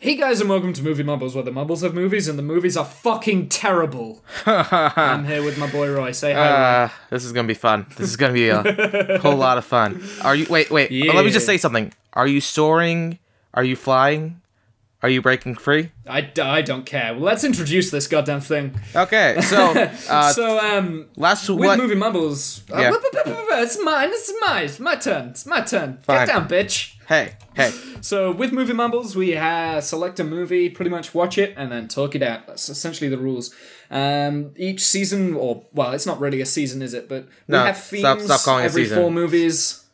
Hey guys and welcome to Movie Mumbles, where the mumbles have movies and the movies are fucking terrible. I'm here with my boy Roy. Say hi, Roy. This is gonna be fun. This is gonna be a whole lot of fun. Are you? Wait. Yeah. Let me just say something. Are you soaring? Are you flying? Are you breaking free? I don't care. Well, let's introduce this goddamn thing. Okay, so with Movie Mumbles, Yeah. It's mine. It's my turn. It's my turn. Fine. Get down, bitch. Hey. So with Movie Mumbles, we select a movie, pretty much watch it, and then talk it out. That's essentially the rules. Each season, it's not really a season, is it? But we have themes stop calling it every season. 4 movies.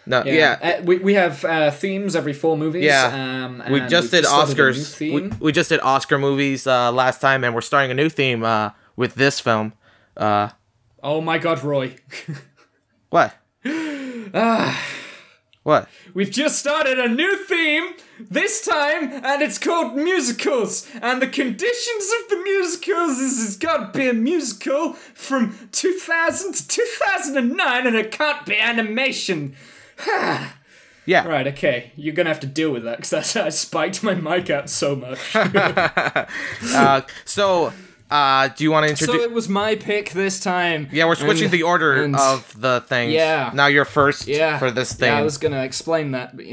No, yeah. We have themes every 4 movies. Yeah. We just did Oscars. We just did Oscar movies last time, and we're starting a new theme with this film. Oh my God, Roy. What? What? We've just started a new theme this time, and it's called musicals. And the conditions of the musicals is it's got to be a musical from 2000 to 2009, and it can't be animation. Yeah. Right, okay. You're gonna have to deal with that, because I spiked my mic out so much. Do you want to introduce... So it was my pick this time. Yeah, we're switching the order of the things. Yeah. Now you're first for this thing. Yeah, I was gonna explain that, but...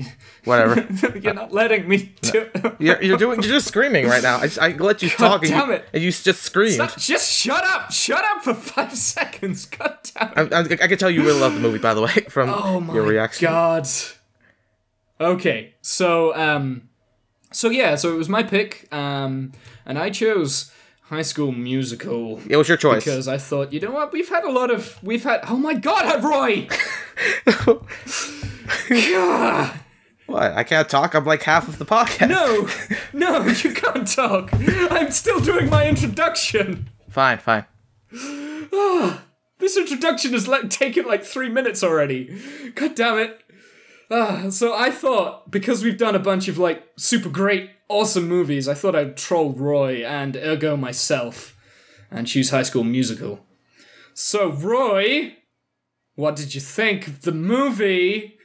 Whatever. You're not letting me do it. You're just screaming right now. I let you talk. Damn it. And you just screamed. Just shut up! Shut up for 5 seconds! God damn it! I can tell you really love the movie, by the way, from your reaction. Oh my God. Okay, so it was my pick, and I chose High School Musical. It was your choice. Because I thought, you know what, oh my God, Roy! God. What? I can't talk? I'm like half of the podcast. No, you can't talk. I'm still doing my introduction. Fine. This introduction has taken 3 minutes already. God damn it. So I thought, because we've done a bunch of super great, awesome movies, I thought I'd troll Roy and ergo myself and choose High School Musical. So Roy, what did you think of the movie?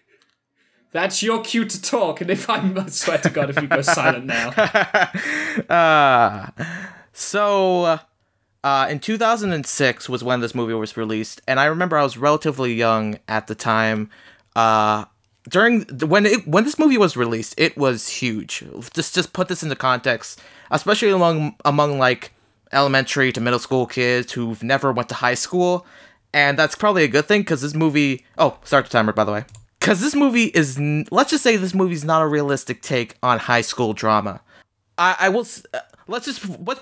That's your cue to talk, and I swear to God, if you go silent now. In 2006 was when this movie was released, and I remember I was relatively young at the time. When this movie was released, it was huge. Just put this into context, especially among elementary to middle school kids who've never went to high school, and that's probably a good thing because this movie. Oh, start the timer, by the way. Because this movie is, let's just say this movie's not a realistic take on high school drama. Let's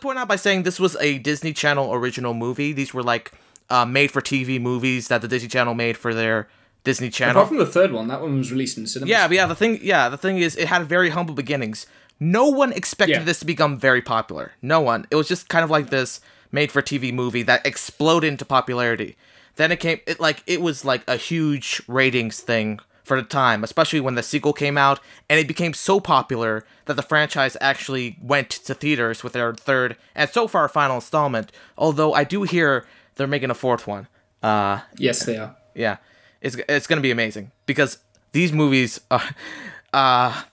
point out by saying this was a Disney Channel original movie. These were made-for-TV movies that the Disney Channel made for their Disney Channel. Apart from the third one, that one was released in cinemas. Yeah, but the thing is, it had very humble beginnings. No one expected this to become very popular. No one. It was just kind of like this made-for-TV movie that exploded into popularity. Then it was a huge ratings thing for the time, especially when the sequel came out, and it became so popular that the franchise actually went to theaters with their third, and so far final installment, although I do hear they're making a 4th one. Yes, they are. Yeah. It's gonna be amazing, because these movies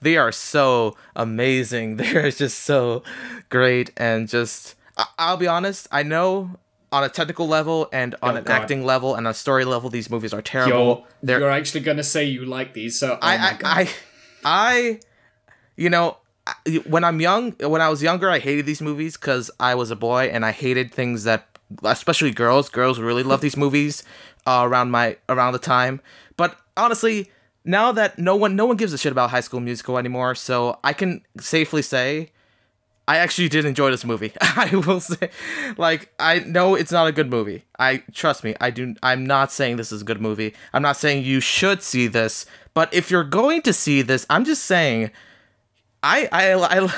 they are so amazing. They're just so great, and just... I'll be honest, I know... On a technical level and on an acting level and a story level, these movies are terrible. You're actually gonna say you like these, so when I was younger, I hated these movies because I was a boy and I hated things that, especially girls really love these movies around the time. But honestly, now that no one gives a shit about High School Musical anymore, so I can safely say I actually did enjoy this movie. I will say, I know it's not a good movie. Trust me, I'm not saying this is a good movie. I'm not saying you should see this. But if you're going to see this, I'm just saying, I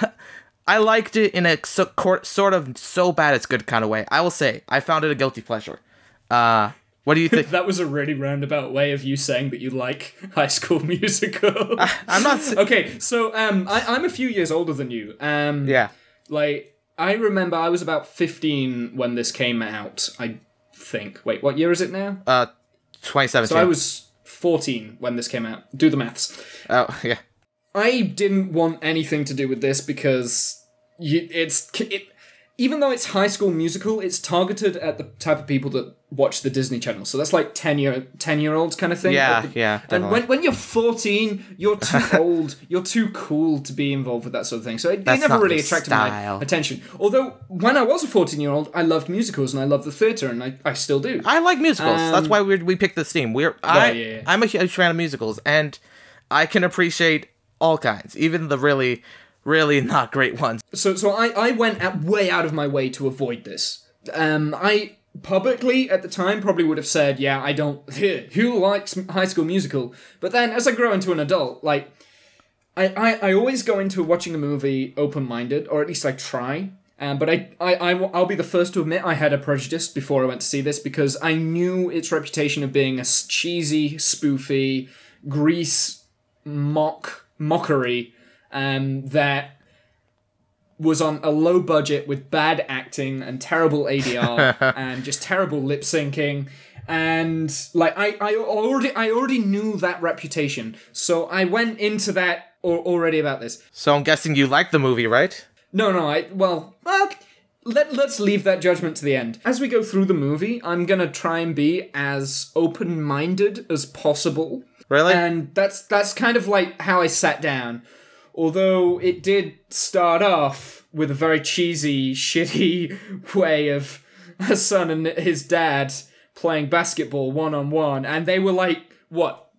liked it in a sort of so bad it's good kind of way. I will say, I found it a guilty pleasure. What do you think? That was a really roundabout way of you saying that you like High School Musical. I'm not... Okay, so I'm a few years older than you. Yeah. I remember I was about 15 when this came out, I think. Wait, what year is it now? 2017. So I was 14 when this came out. Do the maths. Oh, yeah. I didn't want anything to do with this because even though it's High School Musical, it's targeted at the type of people that watch the Disney Channel. So that's like 10-year-olds kind of thing. Yeah, definitely. And when you're 14, you're too old, you're too cool to be involved with that sort of thing. So it never really attracted my attention. Although, when I was a 14-year-old, I loved musicals and I loved the theatre, and I still do. I like musicals. That's why we picked this theme. I'm a huge fan of musicals, and I can appreciate all kinds, even the really not great ones. So I went way out of my way to avoid this. I publicly, at the time, probably would have said, yeah, I don't... Who likes High School Musical? But then, as I grow into an adult, like, I always go into watching a movie open-minded, or at least I try. But I'll be the first to admit I had a prejudice before I went to see this, because I knew its reputation of being a cheesy, spoofy, grease mockery that was on a low budget with bad acting and terrible ADR and just terrible lip syncing, and like I already knew that reputation, so I went into that already about this. So I'm guessing you liked the movie, right? No, let's leave that judgment to the end. As we go through the movie, I'm gonna try and be as open-minded as possible. Really? And that's kind of like how I sat down. Although it did start off with a very cheesy, shitty way of a son and his dad playing basketball one-on-one, and they were like,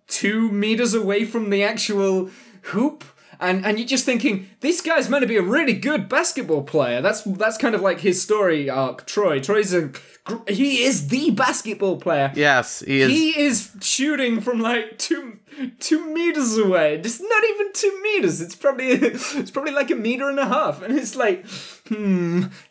2 meters away from the actual hoop? And you're just thinking, this guy's meant to be a really good basketball player. That's kind of like his story arc, Troy. He is the basketball player. Yes, he is. He is shooting from like two meters away. Just not even 2 meters. It's probably like 1.5 meters. And it's like,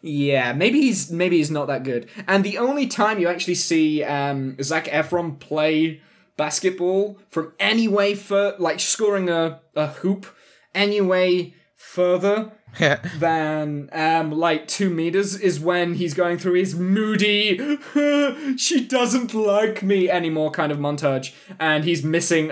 yeah, maybe he's not that good. And the only time you actually see Zac Efron play basketball from any way like scoring a hoop any way further than like 2 meters is when he's going through his moody she doesn't like me anymore kind of montage, and he's missing.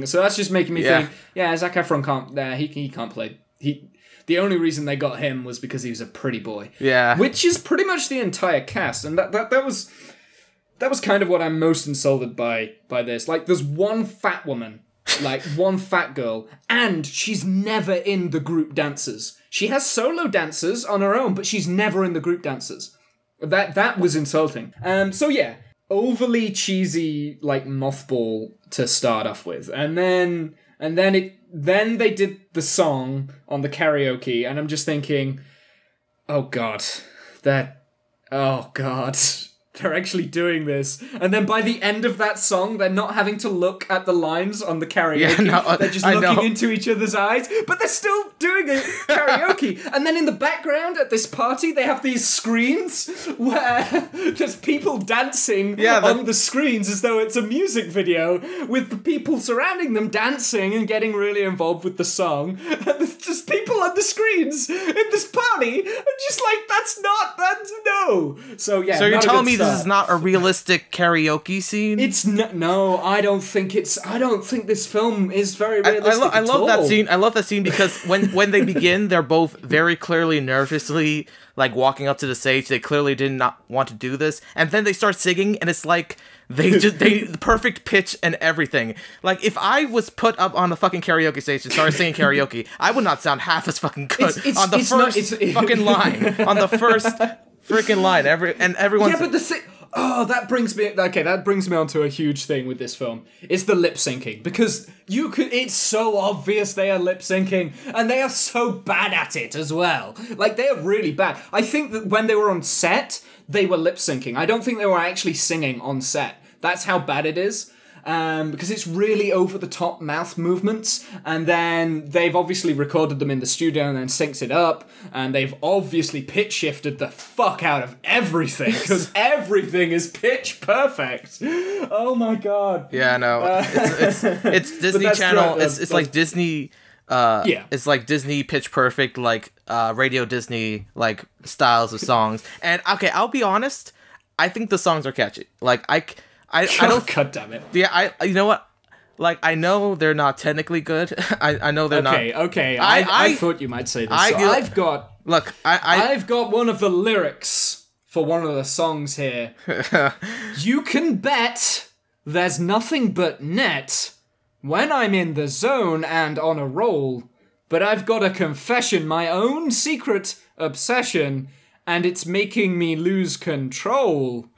So that's just making me think, Zac Efron can't he can't play. The only reason they got him was because he was a pretty boy. Yeah. Which is pretty much the entire cast, and that was kind of what I'm most insulted by this. Like, there's one fat woman, like one fat girl, and she's never in the group dances. She has solo dances on her own, but she's never in the group dances. That was insulting. So yeah, overly cheesy, like mothball to start off with, and then they did the song on the karaoke, and I'm just thinking, oh god, they're actually doing this. And then by the end of that song, they're not having to look at the lines on the karaoke. They're just looking into each other's eyes, but they're still doing a karaoke. And then in the background at this party, they have these screens where there's people dancing on the screens as though it's a music video, with the people surrounding them dancing and getting really involved with the song. And there's just people on the screens in this party. I'm just like, that's no. So yeah. So you're telling me this is not a realistic karaoke scene? It's no. I don't think this film is very realistic. I love that scene. I love that scene because when they begin, they're both very clearly nervously like walking up to the stage. They clearly did not want to do this, and then they start singing, and it's like they the perfect pitch and everything. Like, if I was put up on the fucking karaoke stage and started singing karaoke, I would not sound half as fucking good on the first fucking line. On the first freaking line, everyone's... Yeah, but the thing... Oh, that brings me onto a huge thing with this film. It's the lip syncing, because it's so obvious they are lip syncing, and they are so bad at it as well. Like, they are really bad. I think that when they were on set, they were lip syncing. I don't think they were actually singing on set. That's how bad it is. Because it's really over-the-top mouth movements, and then they've obviously recorded them in the studio and then synced it up, and they've obviously pitch-shifted the fuck out of everything, because everything is pitch perfect. Oh my god. Yeah, no. It's Disney Channel. It's like Disney... It's like Disney pitch perfect, like Radio Disney, like, styles of songs. And, okay, I'll be honest, I think the songs are catchy. Like, I don't... God damn it. Yeah, you know what? like, I know they're not technically good. I know they're not. Okay. I thought you might say this. I've got one of the lyrics for one of the songs here. You can bet there's nothing but net when I'm in the zone and on a roll. But I've got a confession, my own secret obsession, and it's making me lose control.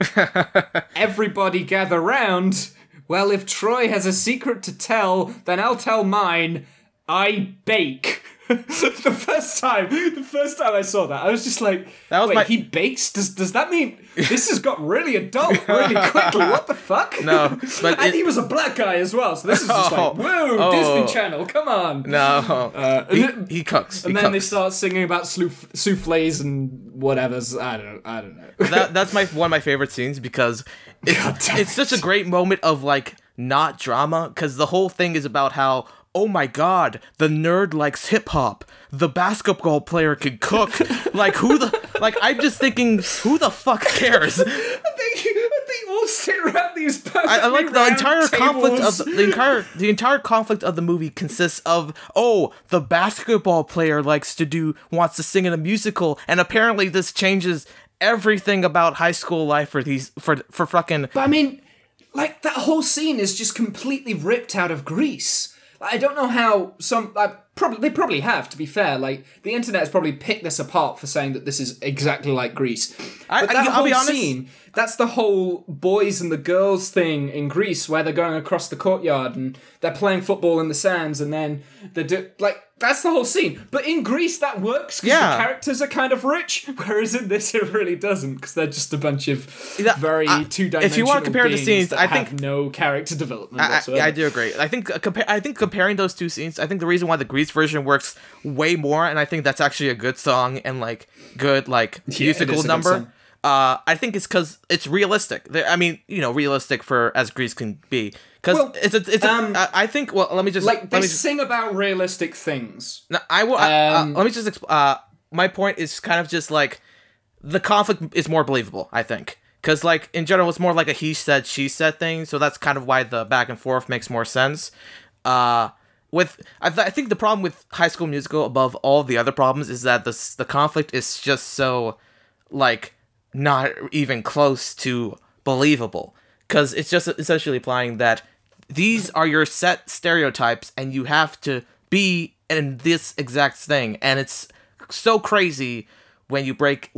Everybody gather round. Well, if Troy has a secret to tell, then I'll tell mine. I bake. The first time I saw that, I was just like, he bakes? Does that mean this has got really adult really quickly? What the fuck? No. And he was a black guy as well, so this is just like, whoa, Disney Channel, come on. No. He cooks. And then they start singing about souffles and whatever's, I don't know. That's one of my favorite scenes, because it's such a great moment of, like, not drama, because the whole thing is about how, oh my god, the nerd likes hip-hop. The basketball player can cook. I'm just thinking, who the fuck cares? They all sit around these I like the entire conflict of the entire conflict of the movie consists of, oh, the basketball player wants to sing in a musical, and apparently this changes everything about high school life for fucking. But I mean, like, that whole scene is just completely ripped out of Grease. I don't know how they probably have, to be fair. Like, the internet has probably picked this apart for saying that this is exactly like Grease. But I'll be honest, scene, that's the whole boys and the girls thing in Grease, where they're going across the courtyard and they're playing football in the sands, and then that's the whole scene. But in Grease, that works because the characters are kind of rich, whereas in this, it really doesn't, because they're just a bunch of very two-dimensional if you want to compare the scenes, I think have no character development whatsoever. I do agree. I think comparing those two scenes, I think the reason why the Grease version works way more, and I think that's actually a good song and, like, good, like, musical number. I think it's because it's realistic. I mean, realistic for as Grease can be. Because I think. Well, let me just sing about realistic things. No, I will. Let me just. My point is kind of just like the conflict is more believable, I think, because, like, in general, it's more like a he said she said thing. So that's kind of why the back and forth makes more sense. I think the problem with High School Musical, above all the other problems, is that the conflict is just so, like, not even close to believable, because it's just essentially implying that these are your set stereotypes and you have to be in this exact thing, and it's so crazy when you break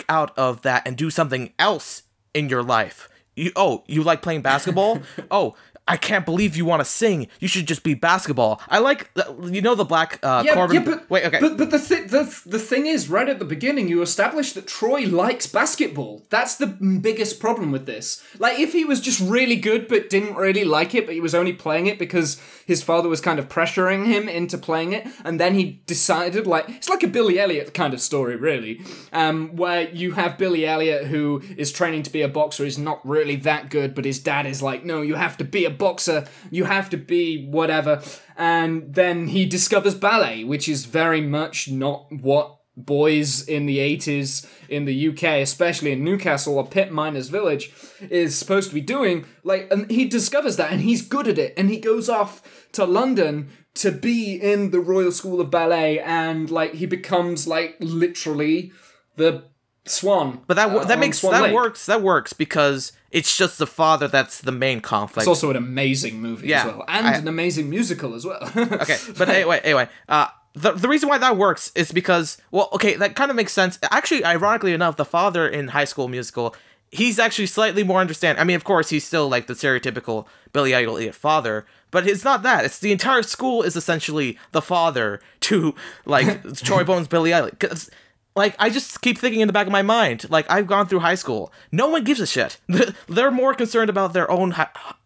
out of that and do something else in your life. You like playing basketball? Oh, I can't believe you want to sing. You should just be basketball. I like, the black Corbin. Yeah, but wait, okay. But the thing is, right at the beginning, you established that Troy likes basketball. That's the biggest problem with this. Like, if he was just really good but didn't really like it, but he was only playing it because his father was kind of pressuring him into playing it, and then he decided, like, it's like a Billy Elliot kind of story, really, where you have Billy Elliot who is training to be a boxer. He's not really that good, but his dad is like, no, you have to be a boxer, you have to be whatever. And then he discovers ballet, which is very much not what boys in the 80s in the UK, especially in Newcastle, a pit miners village, is supposed to be doing. Like, and he discovers that, and he's good at it, and he goes off to London to be in the Royal School of Ballet, and, like, he becomes, like, literally the Swan. But that works because it's just the father that's the main conflict. It's also an amazing movie as well, and an amazing musical as well. Okay, but anyway, the reason why that works is because, well, okay, that kind of makes sense. Actually, ironically enough, the father in High School Musical, he's actually slightly more understanding. I mean, of course, he's still, like, the stereotypical Billy Elliot father, but it's not that. It's the entire school is essentially the father to, like, Troy Bones Billy Elliot. 'Cause, like, I just keep thinking in the back of my mind, like, I've gone through high school. No one gives a shit. They're more concerned about their own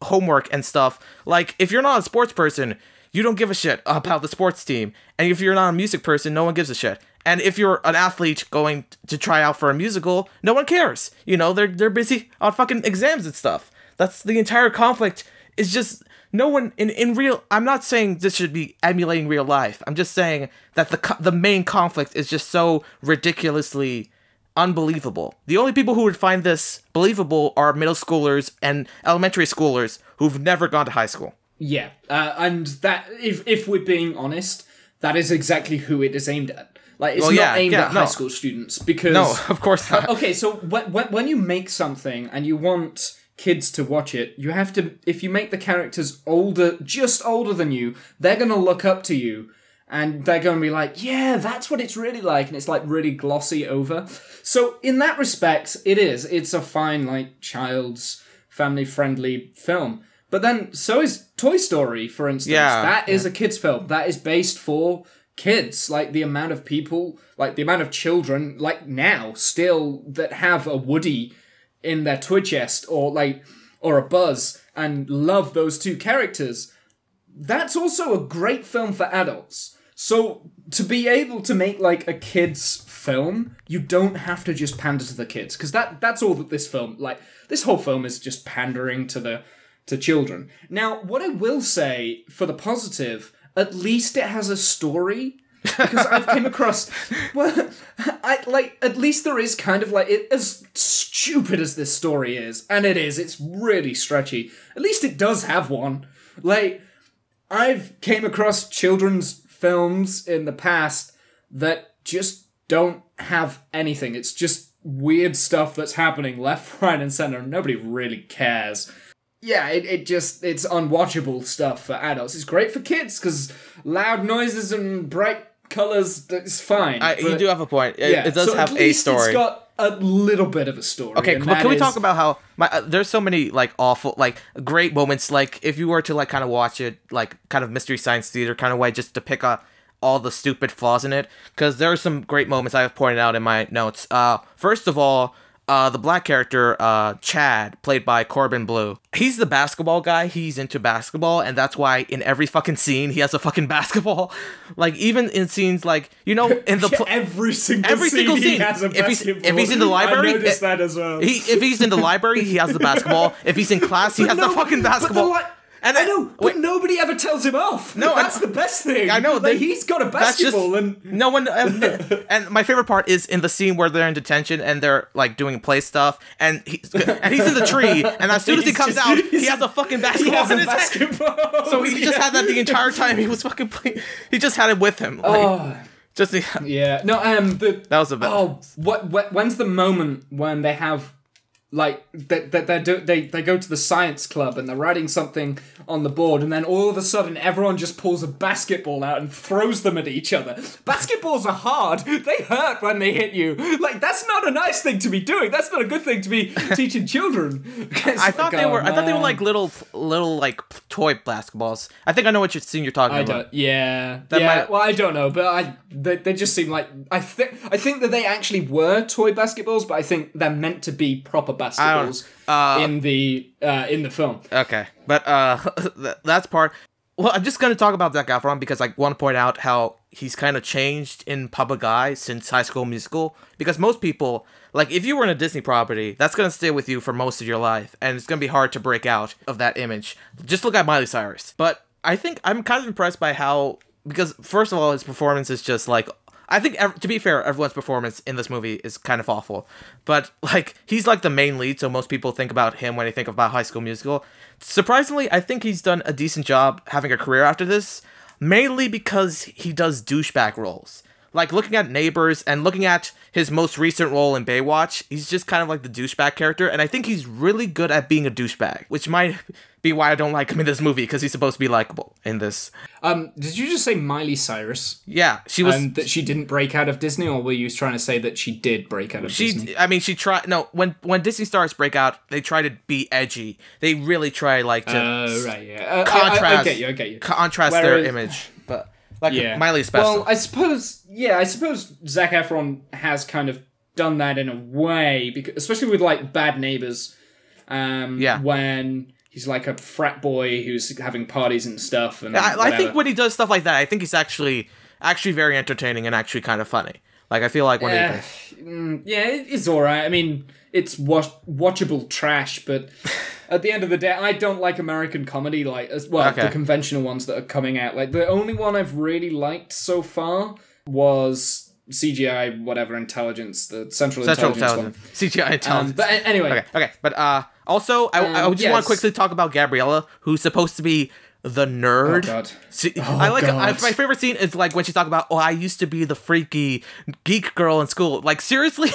homework and stuff. Like, if you're not a sports person, you don't give a shit about the sports team. And if you're not a music person, no one gives a shit. And if you're an athlete going to try out for a musical, no one cares. They're busy on fucking exams and stuff. That's the entire conflict. Is just no one in real. I'm not saying this should be emulating real life. I'm just saying that the main conflict is just so ridiculously unbelievable. The only people who would find this believable are middle schoolers and elementary schoolers who've never gone to high school. Yeah, and that, if we're being honest, that is exactly who it is aimed at. Like, it's not aimed at high school students, because... No, of course not. Okay, so when you make something and you want kids to watch it, you have to... If you make the characters older, just older than you, they're going to look up to you, and they're going to be like, yeah, that's what it's really like, and it's, like, really glossy over. So, in that respect, it's a fine, like, child's family-friendly film. But then, so is Toy Story, for instance. Yeah, that is a kid's film. That is based for kids. Like, the amount of people, like, the amount of children, like, now, still, that have a Woody in their toy chest, or a Buzz, and love those two characters. That's also a great film for adults. So, to be able to make, like, a kid's film, you don't have to just pander to the kids. Because that's all that this film, like, this whole film is just pandering to children. Now, what I will say, for the positive, at least it has a story, because I've came across, well, at least there is kind of, like, as stupid as this story is, and it's really stretchy, at least it does have one. Like, I've came across children's films in the past that just don't have anything. It's just weird stuff that's happening left, right, and center, and nobody really cares. Yeah, it's unwatchable stuff for adults. It's great for kids, because loud noises and bright colours, it's fine. You do have a point. It does have a story. It's got a little bit of a story. Okay, but can we talk about how there's so many, like, awful, like, great moments, like, if you were to, like, kind of watch it, like, kind of Mystery Science Theater kind of way, just to pick up all the stupid flaws in it, because there are some great moments I have pointed out in my notes. First of all, the black character, Chad, played by Corbin Bleu. He's the basketball guy. He's into basketball, and that's why in every fucking scene he has a fucking basketball. Like, even in scenes like, in the every single scene he has a basketball. If he's in the library, I noticed that as well. If he's in the library, he has the basketball. If he's in class, he has the fucking basketball. And I know, but nobody ever tells him off. No, that's the best thing. I know. He's got a basketball, and no one. And my favorite part is in the scene where they're in detention and they're, like, doing play stuff, and he's in the tree, and as soon as he comes out, he has a fucking basketball in his hand. So he just had that the entire time he was fucking playing. He just had it with him. Like, yeah. No. That was a bit. Oh, when's the moment when they have, like, they go to the science club and they're writing something on the board, and then all of a sudden everyone just pulls a basketball out and throws them at each other. Basketballs are hard. They hurt when they hit you. Like, that's not a nice thing to be doing. That's not a good thing to be teaching children. I thought they were like little like toy basketballs. I think I know what scene you're talking about. Well, I don't know, but they just seem like, I think that they actually were toy basketballs, but I think they're meant to be proper basketballs in the film. Okay, but that's part. Well, I'm just gonna talk about Zac Efron because I want to point out how he's kind of changed in public eye since High School Musical. Because most people, like, if you were in a Disney property, that's gonna stay with you for most of your life, and it's gonna be hard to break out of that image. Just look at Miley Cyrus. But I think I'm kind of impressed by how, because first of all, his performance is just like, I think, to be fair, everyone's performance in this movie is kind of awful. But, like, he's, like, the main lead, so most people think about him when they think about High School Musical. Surprisingly, I think he's done a decent job having a career after this, mainly because he does douchebag roles. Like, looking at Neighbors and looking at his most recent role in Baywatch, he's just kind of like the douchebag character, and I think he's really good at being a douchebag, which might be why I don't like him in this movie, because he's supposed to be likable in this. Did you just say Miley Cyrus? Yeah, she was... that she didn't break out of Disney, or were you trying to say that she did break out of Disney? I mean, she tried... No, when Disney stars break out, they try to be edgy. They really try, like, to... right, yeah. Contrast... I get you. Contrast their image, but... Like, Miley's special. Well, I suppose Zac Efron has kind of done that in a way, because, especially with, like, Bad Neighbors, when he's like a frat boy who's having parties and stuff. And I think when he does stuff like that, I think he's actually very entertaining and actually kind of funny. Like, I feel like when it's alright. I mean, it's watchable trash, but at the end of the day, I don't like American comedy, like, the conventional ones that are coming out. Like, the only one I've really liked so far was CGI, whatever, intelligence, the Central Intelligence one. CGI intelligence. But anyway. Okay, but also, I just want to quickly talk about Gabriella, who's supposed to be the nerd. Oh god. My favorite scene is like when she talks about, oh, I used to be the freaky geek girl in school. Like seriously,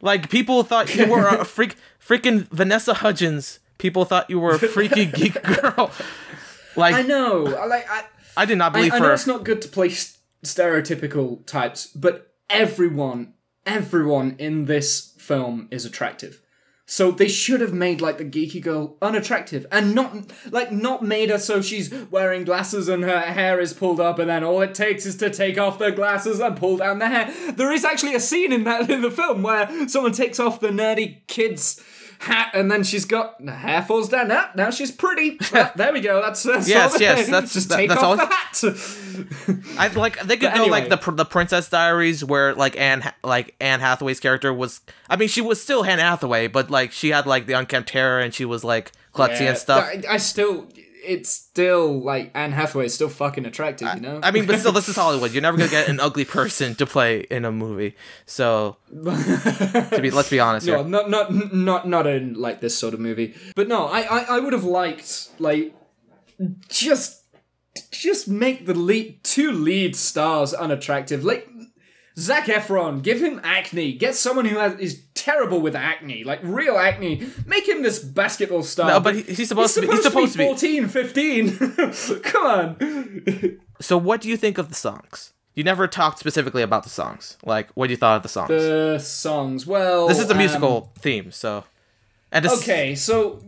like people thought you were a freaking Vanessa Hudgens. People thought you were a freaky geek girl. Like I know. I did not believe her. I know it's not good to play stereotypical types, but everyone in this film is attractive. So they should have made, like, the geeky girl unattractive. And not made her so she's wearing glasses and her hair is pulled up and then all it takes is to take off the glasses and pull down the hair. There is actually a scene in the film where someone takes off the nerdy kid's hat and then she's got... the hair falls down. Now she's pretty. There we go. That's yes. Just take off the hat. I they could go like the Princess Diaries where like Anne Hathaway's character was. I mean, she was still Anne Hathaway, but like she had like the unkempt hair and she was like klutzy and stuff. It's still like Anne Hathaway is still fucking attractive, you know. I mean, but still, this is Hollywood. You're never gonna get an ugly person to play in a movie. So let's be honest here. No, not in like this sort of movie. But no, I would have liked like just make the two lead stars unattractive. Like Zac Efron, give him acne. Get someone who is terrible with acne, like real acne. Make him this basketball star. No, but he's supposed to be 14, 15. Come on. So what do you think of the songs? You never talked specifically about the songs. Like, what do you thought of the songs? The songs, well... This is a musical theme, so... Okay, so...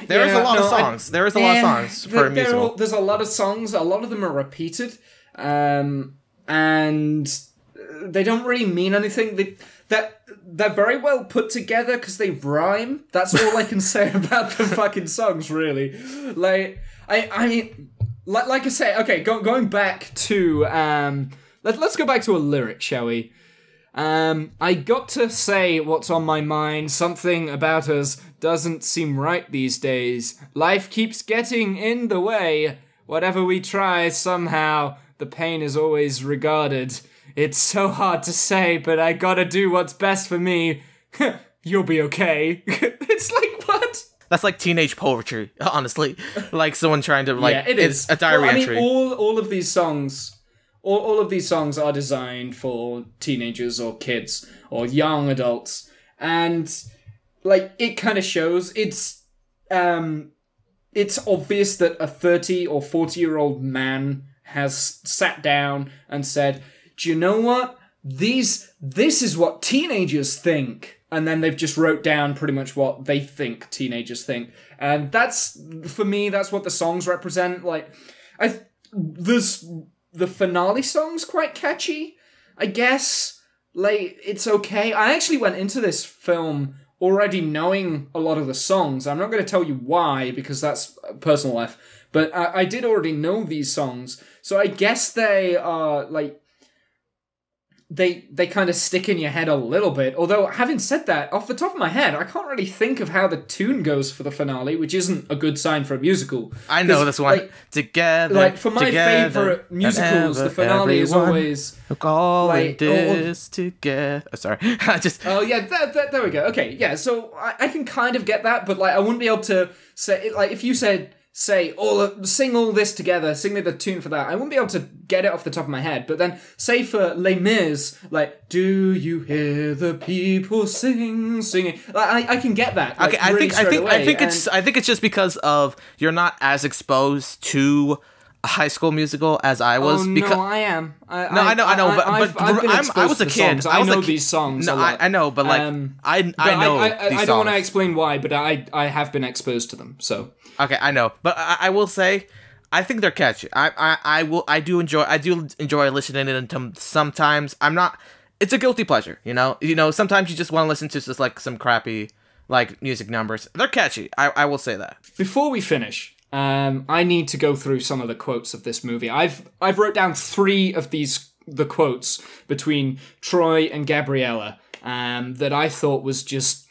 There is a lot of songs. There is a lot of songs for a musical. There's a lot of songs. A lot of them are repeated. And they don't really mean anything. They're very well put together because they rhyme. That's all I can say about the fucking songs, really. Like, I mean... Like I say, okay, going back to... Let's go back to a lyric, shall we? I got to say what's on my mind. Something about us doesn't seem right these days. Life keeps getting in the way. Whatever we try, somehow, the pain is always regarded. It's so hard to say, but I gotta do what's best for me. You'll be okay. It's like, what? That's like teenage poetry, honestly. Like someone trying to, like, yeah, it is. It's a diary entry. All of these songs... All of these songs are designed for teenagers or kids or young adults, and like it kind of shows. It's obvious that a 30 or 40-year-old man has sat down and said, "Do you know what? This is what teenagers think," and then they've just wrote down pretty much what they think teenagers think, and that's for me. That's what the songs represent. Like, the finale song's quite catchy, I guess. Like, it's okay. I actually went into this film already knowing a lot of the songs. I'm not going to tell you why, because that's personal life. But I did already know these songs. So I guess they are, like... They kind of stick in your head a little bit. Although, having said that, off the top of my head, I can't really think of how the tune goes for the finale, which isn't a good sign for a musical. I know this one. Like, together, like, for my favourite musicals, the finale is always... All like, this together. Oh, sorry. Oh, yeah, there we go. Okay, yeah, so I can kind of get that, but, like, I wouldn't be able to say... Like, if you said... sing all this together, sing me the tune for that. I wouldn't be able to get it off the top of my head. But then, say for Les Mis, like, do you hear the people singing? Like, I can get that. Like, okay, I think it's just because of you're not as exposed to a High School Musical as I was. No, I am. I know, but I was a kid. I know these songs. No, I know, but like I know these songs. I don't want to explain why, but I have been exposed to them. So. Okay, I know, but I will say, I think they're catchy. I do enjoy listening to them sometimes. I'm not. It's a guilty pleasure, you know. Sometimes you just want to listen to just like some crappy like music numbers. They're catchy. I will say that. Before we finish, I need to go through some of the quotes of this movie. I've wrote down 3 of the quotes between Troy and Gabriella that I thought was just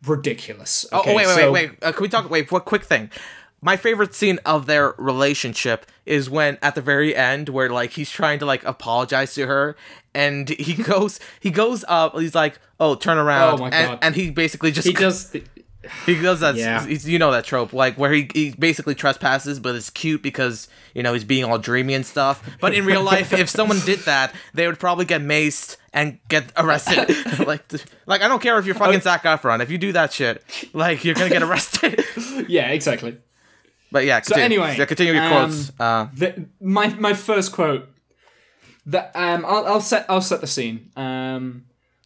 ridiculous. Okay, wait. Can we talk? Wait, one quick thing. My favorite scene of their relationship is when at the very end, where like he's trying to like apologize to her, and he goes up. He's like, "Oh, turn around!" Oh my God. And he basically just He does that. Yeah. You know that trope, like where he basically trespasses, but it's cute because he's being all dreamy and stuff. But in real life, if someone did that, they would probably get maced and get arrested. like I don't care if you're fucking Zac Efron. If you do that shit, like you're gonna get arrested. Yeah, exactly. But yeah. Continue. So anyway, continue your quotes. My first quote. That I'll set the scene.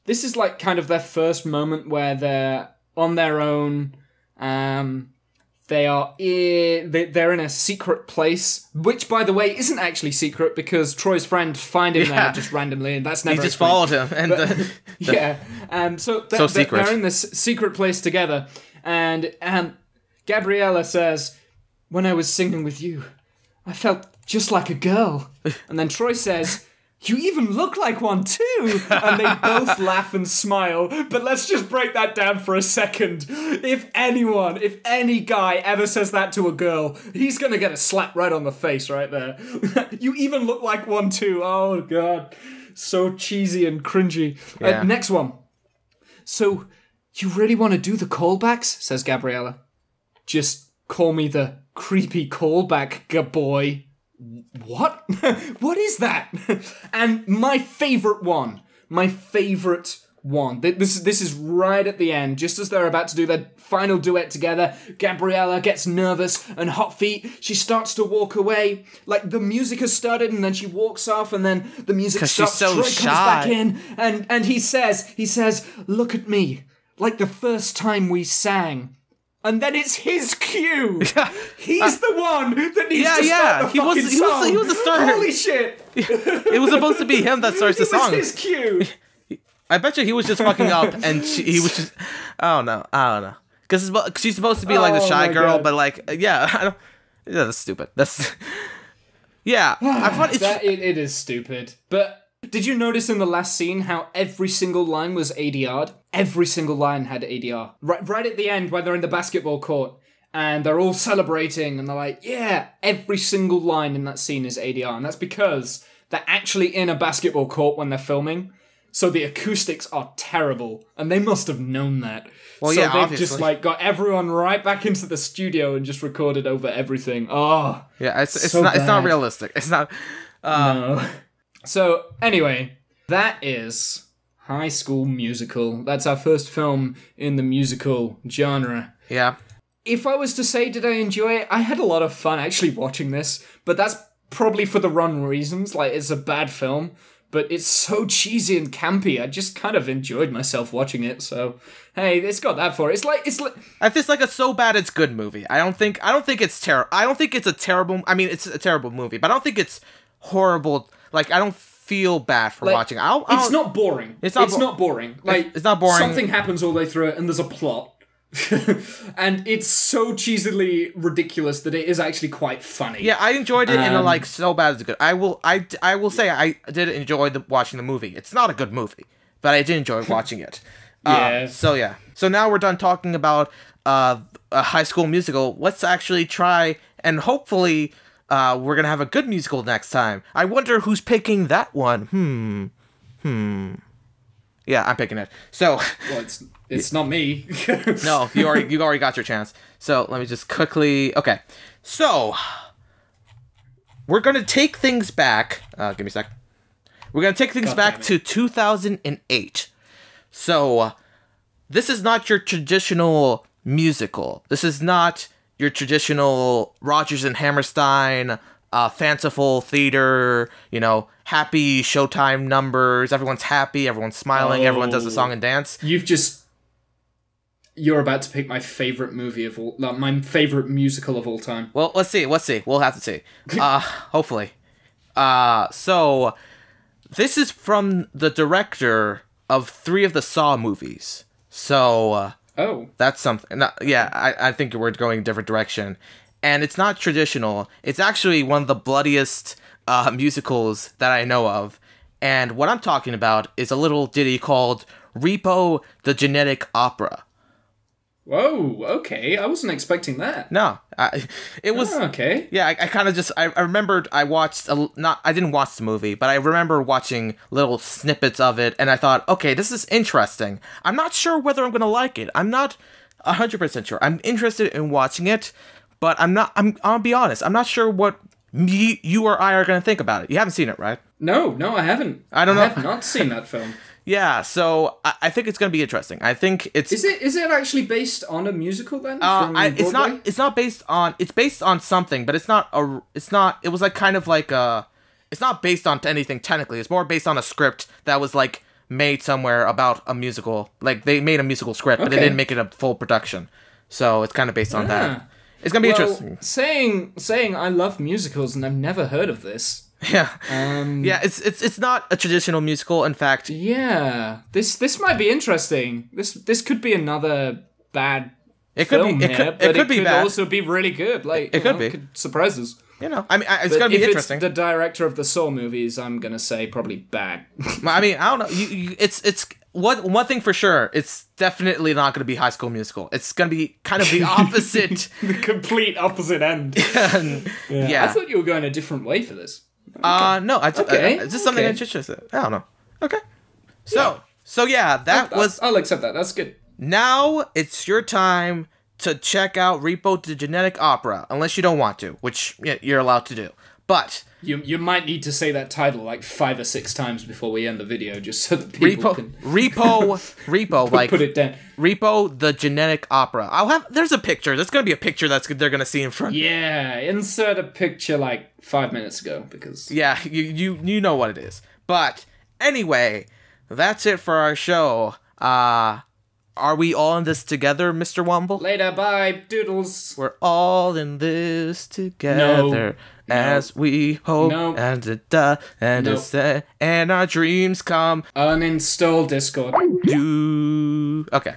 This is like kind of their first moment where they're on their own. They're in a secret place, which, by the way, isn't actually secret because Troy's friend find him there just randomly, and that's never. He just followed him, and So secret. They're in this secret place together, and Gabriella says, "When I was singing with you, I felt just like a girl," and then Troy says, "You even look like one too!" And they both laugh and smile. But let's just break that down for a second. If any guy ever says that to a girl, he's gonna get a slap right on the face right there. You even look like one too. Oh, God. So cheesy and cringy. Yeah. Next one. "So, you really want to do the callbacks?" says Gabriella. "Just call me the creepy callback boy." What? What is that? And my favorite one. This is right at the end, just as they're about to do their final duet together. Gabriella gets nervous and hot feet. She starts to walk away. Like the music has started, and then she walks off, and then the music stops. She's so Troy shy. comes back in, and he says, "Look at me, like the first time we sang." And then it's his cue. He's the one that needs to start the fucking song. He was the starter. Holy shit! It was supposed to be him that starts the song. It was his cue. I bet you he was just fucking up, and he was just. I don't know. Because she's supposed to be like the shy girl, God. but like, yeah, that's stupid. That's. Yeah, I thought it is stupid. But did you notice in the last scene how every single line was ADR'd? Every single line had ADR. Right at the end, where they're in the basketball court, and they're all celebrating, and they're like, yeah, every single line in that scene is ADR. And that's because they're actually in a basketball court when they're filming, so the acoustics are terrible, and they must have known that. Well, so yeah, they've obviously. just like got everyone right back into the studio and just recorded over everything. Oh, yeah, it's so not bad. realistic. It's not. No. So anyway, that is High School Musical. That's our first film in the musical genre. Yeah. If I was to say, did I enjoy it? I had a lot of fun actually watching this, but that's probably for the wrong reasons. Like, it's a bad film, but it's so cheesy and campy. I just kind of enjoyed myself watching it. So, hey, it's got that for it. It's like It's like a so bad it's good movie. I don't think it's terrible. I don't think it's a terrible. I mean, it's a terrible movie, but I don't think it's horrible. Like, I don't feel bad for watching. It's not boring. It's not boring. Like, it's not boring. Something happens all the way through it, and there's a plot. And it's so cheesily ridiculous that it is actually quite funny. Yeah, I enjoyed it in a like so bad it's good. I will say I did enjoy watching the movie. It's not a good movie, but I did enjoy watching it. Yeah. So now we're done talking about a High School Musical. Let's actually try and hopefully we're gonna have a good musical next time. I wonder who's picking that one. Yeah, I'm picking it. So. Well, it's not me. No, you already got your chance. So let me just quickly. Okay, so we're gonna take things back. Give me a sec. We're gonna take things back to 2008. So this is not your traditional musical. This is not your traditional Rodgers and Hammerstein, fanciful theater. Happy Showtime numbers. Everyone's happy. Everyone's smiling. Everyone does the song and dance. You're about to pick my favorite movie of all, my favorite musical of all time. Well, let's see. We'll have to see. Hopefully. So this is from the director of 3 of the Saw movies. So that's something. I think we're going a different direction, and it's not traditional. It's actually one of the bloodiest musicals that I know of. And what I'm talking about is a little ditty called Repo the Genetic Opera. Whoa, okay. I wasn't expecting that. No, it was okay. Yeah, I kind of just I remembered I watched I didn't watch the movie, but I remember watching little snippets of it, and I thought, okay, this is interesting. I'm not sure whether I'm gonna like it. I'm not 100% sure. I'm interested in watching it, but I'll be honest. I'm not sure what you or I are going to think about it. You haven't seen it, right? No, I haven't. I don't know. I have not seen that film. Yeah, so I think it's going to be interesting. I think it's... Is it actually based on a musical then? It's not based on... It's based on something, but it's not... It was like kind of like a... It's not based on anything technically. It's more based on a script that was like made somewhere about a musical. Like they made a musical script, but they didn't make it a full production. So it's kind of based on that. It's going to be interesting. Saying I love musicals and I've never heard of this. Yeah. Yeah, it's not a traditional musical, in fact. Yeah. This might be interesting. This could be another bad film here, but it could also be really good. Like it could surprise us. You know, I mean, it's gonna be interesting. If it's the director of the Saw movies, I'm gonna say probably bad. I mean, I don't know. It's one thing for sure. It's definitely not gonna be High School Musical. It's gonna be kind of the opposite, the complete opposite end. Yeah. I thought you were going a different way for this. No, it's just something interesting. I don't know. Okay. So I'll accept that. That's good. Now it's your time to check out Repo the Genetic Opera, unless you don't want to, which you're allowed to do. But you might need to say that title like 5 or 6 times before we end the video, just so that people can Repo like put it down. Repo the Genetic Opera. There's a picture. There's gonna be a picture they're gonna see in front. Yeah, insert a picture like 5 minutes ago because you know what it is. But anyway, that's it for our show. Are we all in this together, Mr. Womble? Later, bye, doodles. We're all in this together as we hope and our dreams come. Uninstall Discord. Okay.